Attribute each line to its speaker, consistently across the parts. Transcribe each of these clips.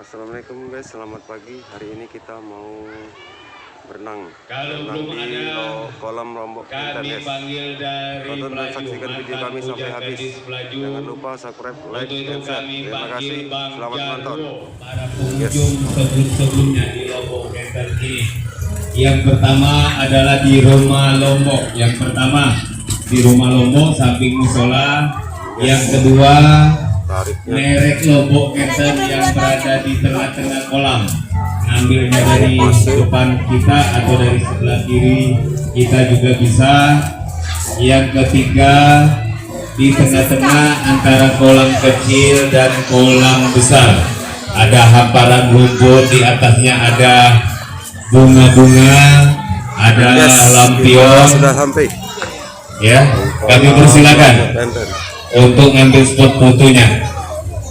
Speaker 1: Assalamualaikum guys, selamat pagi. Hari ini kita mau berenang
Speaker 2: Kalau
Speaker 1: di
Speaker 2: belum
Speaker 1: kolam Lombok Kenten
Speaker 2: kami
Speaker 1: guys.
Speaker 2: panggil dari
Speaker 1: Tonton dan saksikan video kami sampai habis. Jangan lupa subscribe, like, and share. Terima kasih, selamat menonton.
Speaker 2: Para pengunjung sebelum-sebelumnya di Lombok Kenten ini. Yang pertama adalah di Rumah Lombok. Yang pertama di Rumah Lombok samping musola. Yang kedua merek Lombok Kenten yang berada di tengah-tengah kolam. Ambilnya dari depan kita atau dari sebelah kiri kita juga bisa. Yang ketiga di tengah-tengah antara kolam kecil dan kolam besar ada hamparan rumput, di atasnya ada bunga-bunga, ada lampion.
Speaker 1: Sudah sampai
Speaker 2: Ya, kami persilakan untuk ngambil spot fotonya.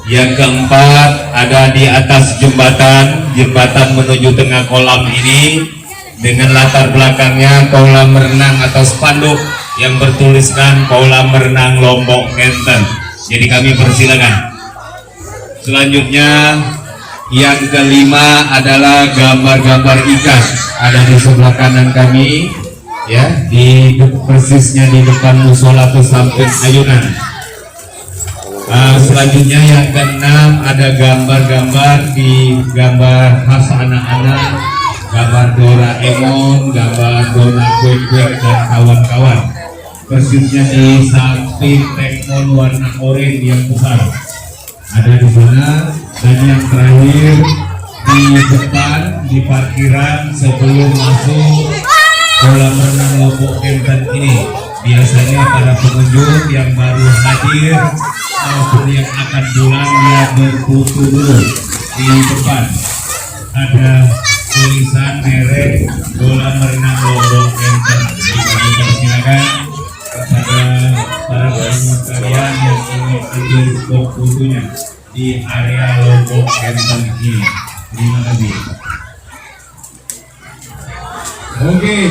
Speaker 2: Yang keempat ada di atas jembatan menuju tengah kolam ini dengan latar belakangnya kolam renang atau spanduk yang bertuliskan kolam renang Lombok Kenten. Jadi kami persilakan. Selanjutnya yang kelima adalah gambar-gambar ikan ada di sebelah kanan kami, ya, persisnya di depan musola atau samping ayunan. Selanjutnya yang keenam ada gambar-gambar khas anak-anak, gambar Doraemon, gambar Dona Kue dan kawan-kawan. Persisnya di samping tekmon warna oranye yang besar ada di sana. Dan yang terakhir di depan di parkiran sebelum masuk kolam renang Lombok Kenten ini, biasanya para pengunjung yang baru hadir maupun yang akan pulang dia berfoto dulu. Di depan ada tulisan merek kolam renang Lombok Kenten. Kami persilakan kepada para pengunjung sekalian yang ingin ambil spot fotonya di area Lombok Kenten ini. Terima kasih. Oke,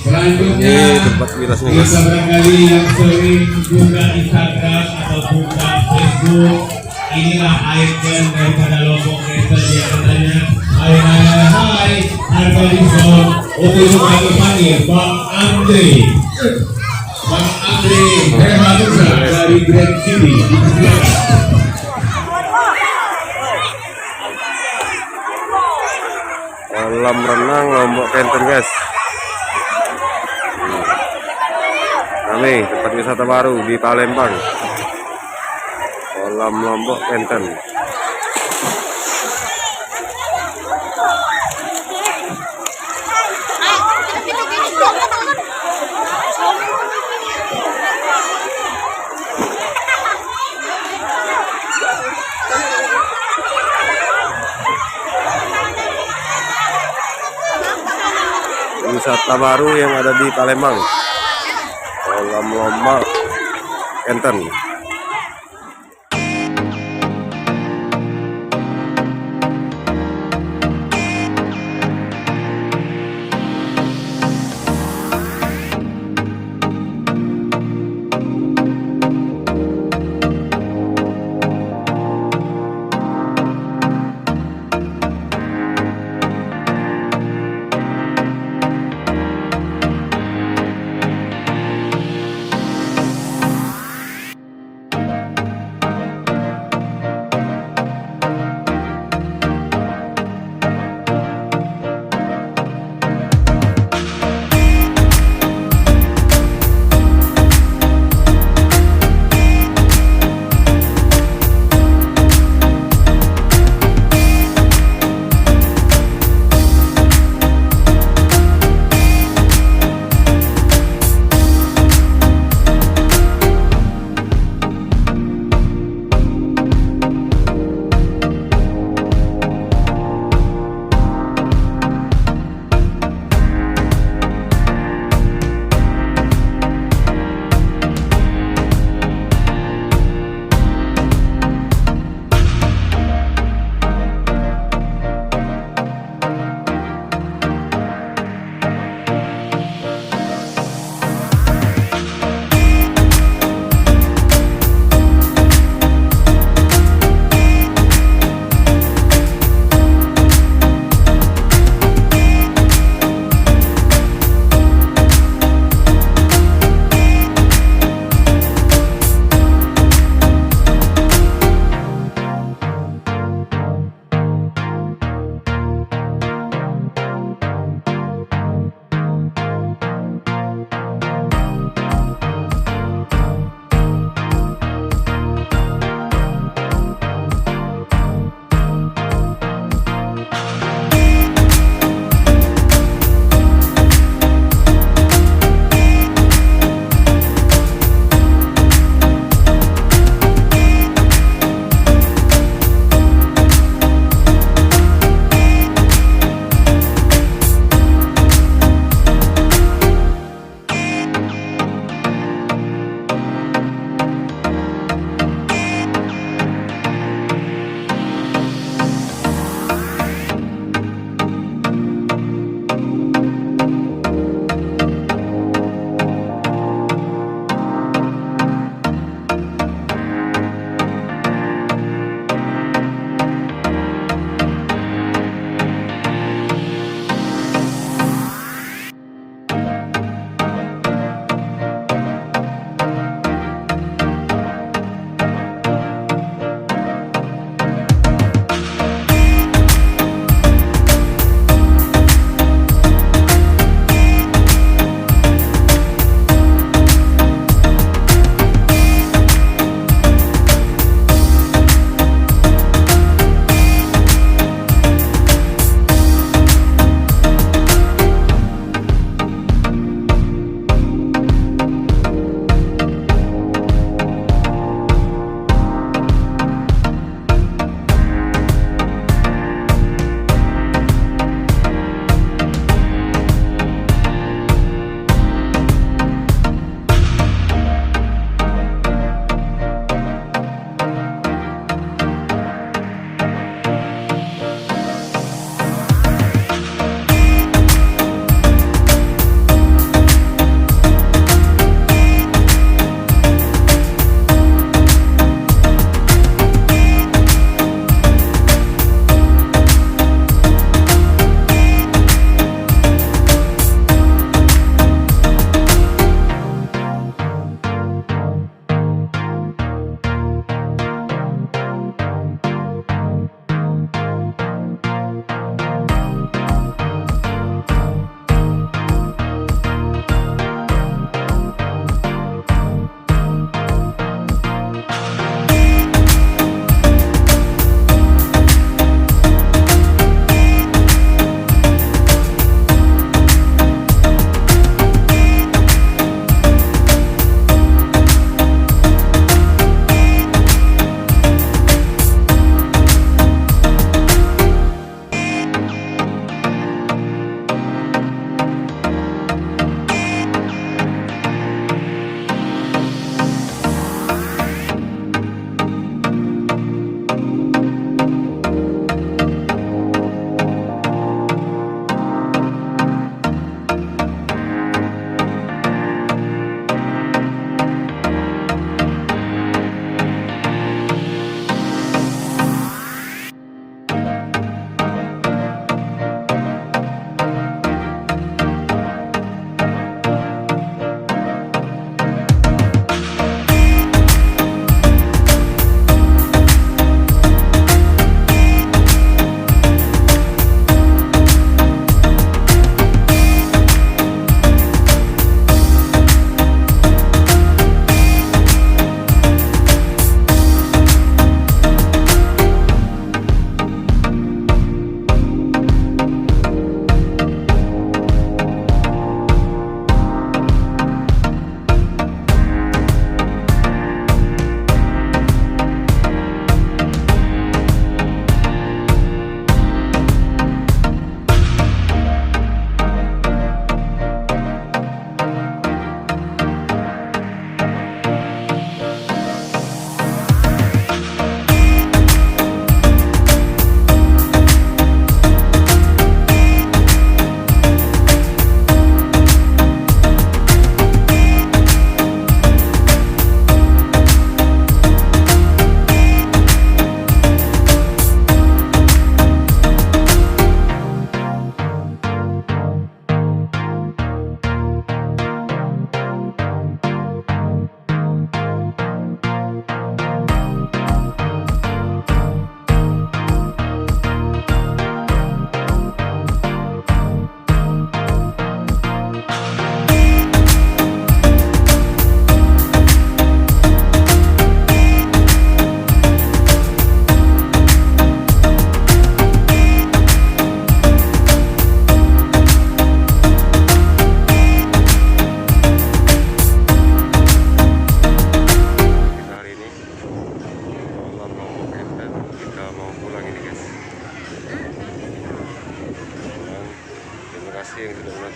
Speaker 2: selanjutnya kita barangkali yang sering buka Instagram atau buka Facebook, inilah icon daripada Lombok Kenten. Dia katanya hai harga diskon. Untuk itu kami panggil Bang Andre Hermanusa dari Grand City.
Speaker 1: kolam renang Lombok Kenten guys. Kami tempat wisata baru di Palembang, kolam Lombok Kenten. Wisata baru yang ada di Palembang, kolam Lombok Kenten.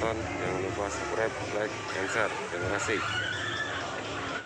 Speaker 1: menonton. Jangan lupa subscribe, like, dan share. Terima kasih.